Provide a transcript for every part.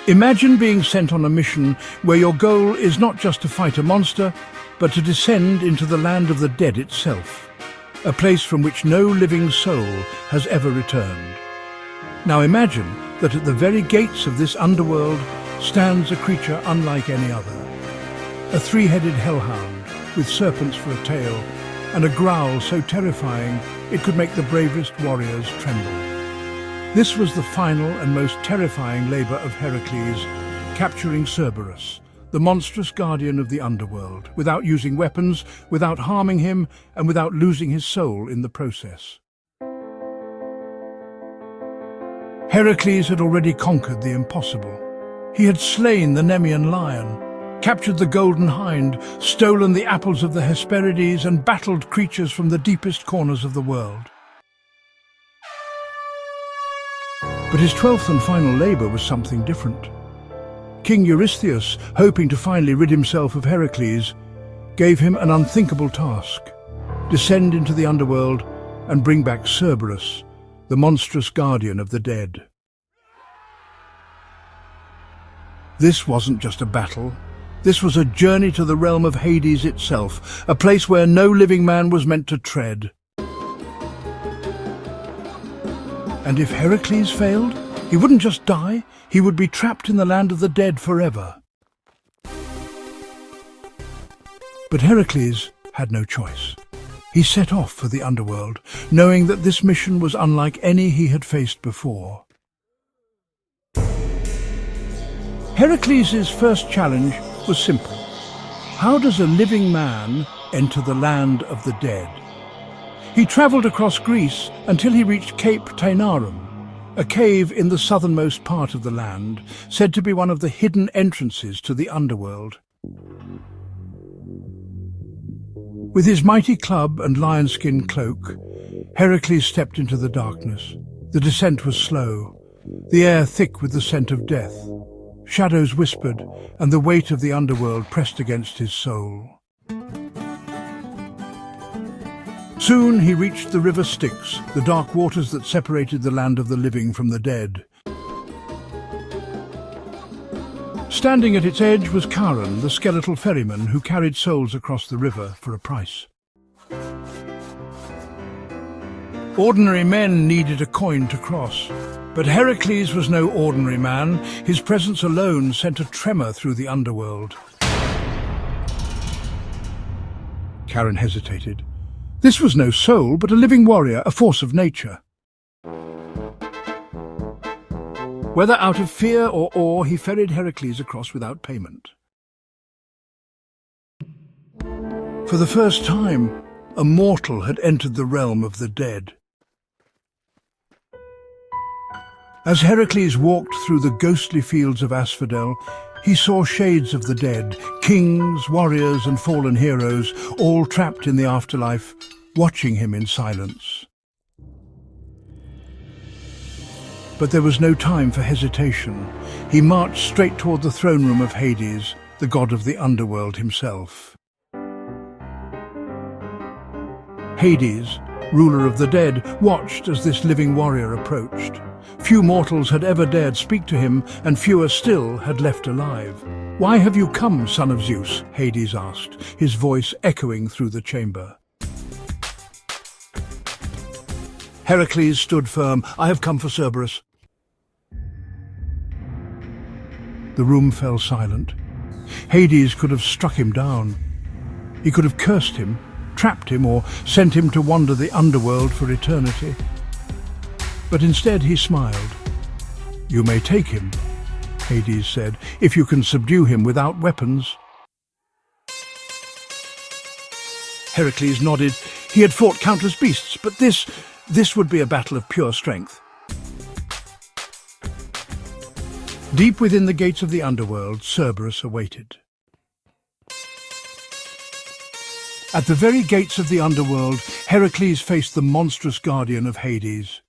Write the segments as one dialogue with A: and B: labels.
A: Imagine being sent on a mission where your goal is not just to fight a monster, but to descend into the land of the dead itself, a place from which no living soul has ever returned. Now imagine that at the very gates of this underworld stands a creature unlike any other. A three-headed hellhound with serpents for a tail and a growl so terrifying it could make the bravest warriors tremble. This was the final and most terrifying labour of Heracles, capturing Cerberus, the monstrous guardian of the underworld, without using weapons, without harming him, and without losing his soul in the process. Heracles had already conquered the impossible. He had slain the Nemean lion, captured the golden hind, stolen the apples of the Hesperides, and battled creatures from the deepest corners of the world. But his 12th and final labour was something different. King Eurystheus, hoping to finally rid himself of Heracles, gave him an unthinkable task: descend into the underworld and bring back Cerberus, the monstrous guardian of the dead. This wasn't just a battle. This was a journey to the realm of Hades itself, a place where no living man was meant to tread. And if Heracles failed, he wouldn't just die, he would be trapped in the land of the dead forever. But Heracles had no choice. He set off for the underworld, knowing that this mission was unlike any he had faced before. Heracles' first challenge was simple. How does a living man enter the land of the dead? He travelled across Greece until he reached Cape Taenarum, a cave in the southernmost part of the land, said to be one of the hidden entrances to the underworld. With his mighty club and lion-skin cloak, Heracles stepped into the darkness. The descent was slow, the air thick with the scent of death. Shadows whispered, and the weight of the underworld pressed against his soul. Soon he reached the river Styx, the dark waters that separated the land of the living from the dead. Standing at its edge was Charon, the skeletal ferryman who carried souls across the river for a price. Ordinary men needed a coin to cross, but Heracles was no ordinary man. His presence alone sent a tremor through the underworld. Charon hesitated. This was no soul, but a living warrior, a force of nature. Whether out of fear or awe, he ferried Heracles across without payment. For the first time, a mortal had entered the realm of the dead. As Heracles walked through the ghostly fields of Asphodel, he saw shades of the dead, kings, warriors and fallen heroes, all trapped in the afterlife, watching him in silence. But there was no time for hesitation. He marched straight toward the throne room of Hades, the god of the underworld himself. Hades, ruler of the dead, watched as this living warrior approached. Few mortals had ever dared speak to him, and fewer still had left alive. "Why have you come, son of Zeus?" Hades asked, his voice echoing through the chamber. Heracles stood firm. "I have come for Cerberus." The room fell silent. Hades could have struck him down. He could have cursed him, trapped him, or sent him to wander the underworld for eternity. But instead he smiled. "You may take him," Hades said, "if you can subdue him without weapons." Heracles nodded. He had fought countless beasts, but this would be a battle of pure strength. Deep within the gates of the underworld, Cerberus awaited. At the very gates of the underworld, Heracles faced the monstrous guardian of Hades.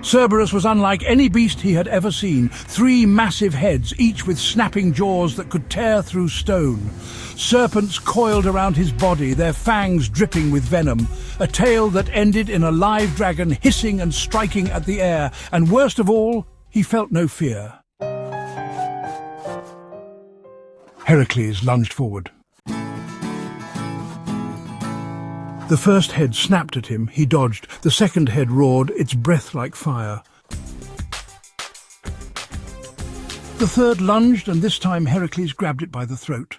A: Cerberus was unlike any beast he had ever seen. 3 massive heads, each with snapping jaws that could tear through stone. Serpents coiled around his body, their fangs dripping with venom. A tail that ended in a live dragon hissing and striking at the air. And worst of all, he felt no fear. Heracles lunged forward. The first head snapped at him. He dodged. The second head roared, its breath like fire. The third lunged, and this time Heracles grabbed it by the throat.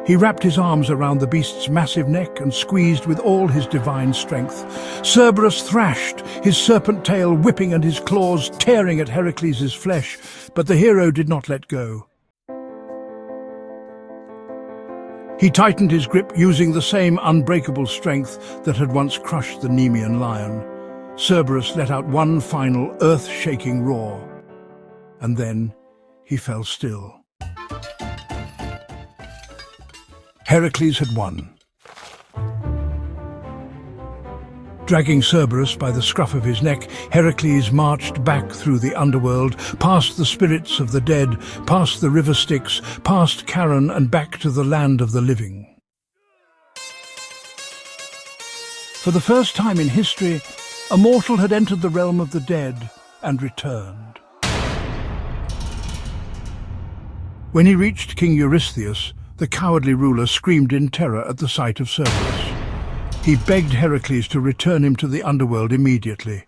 A: He wrapped his arms around the beast's massive neck and squeezed with all his divine strength. Cerberus thrashed, his serpent tail whipping and his claws tearing at Heracles' flesh, but the hero did not let go. He tightened his grip using the same unbreakable strength that had once crushed the Nemean lion. Cerberus let out one final earth-shaking roar, and then he fell still. Heracles had won. Dragging Cerberus by the scruff of his neck, Heracles marched back through the underworld, past the spirits of the dead, past the river Styx, past Charon and back to the land of the living. For the first time in history, a mortal had entered the realm of the dead and returned. When he reached King Eurystheus, the cowardly ruler screamed in terror at the sight of Cerberus. He begged Heracles to return him to the underworld immediately.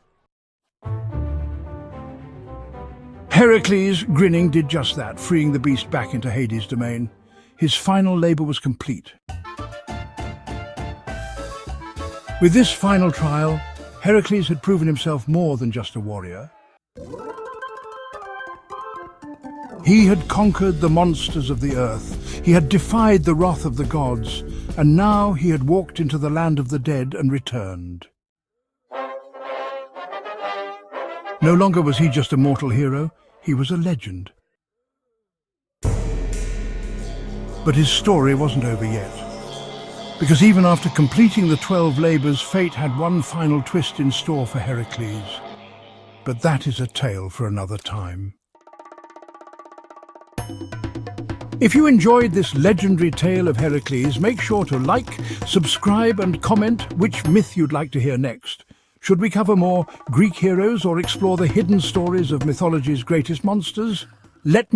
A: Heracles, grinning, did just that, freeing the beast back into Hades' domain. His final labor was complete. With this final trial, Heracles had proven himself more than just a warrior. He had conquered the monsters of the earth. He had defied the wrath of the gods, and now he had walked into the land of the dead and returned. No longer was he just a mortal hero, he was a legend. But his story wasn't over yet. Because even after completing the 12 labors, fate had one final twist in store for Heracles. But that is a tale for another time. If you enjoyed this legendary tale of Heracles, make sure to like, subscribe and comment which myth you'd like to hear next. Should we cover more Greek heroes or explore the hidden stories of mythology's greatest monsters? Let me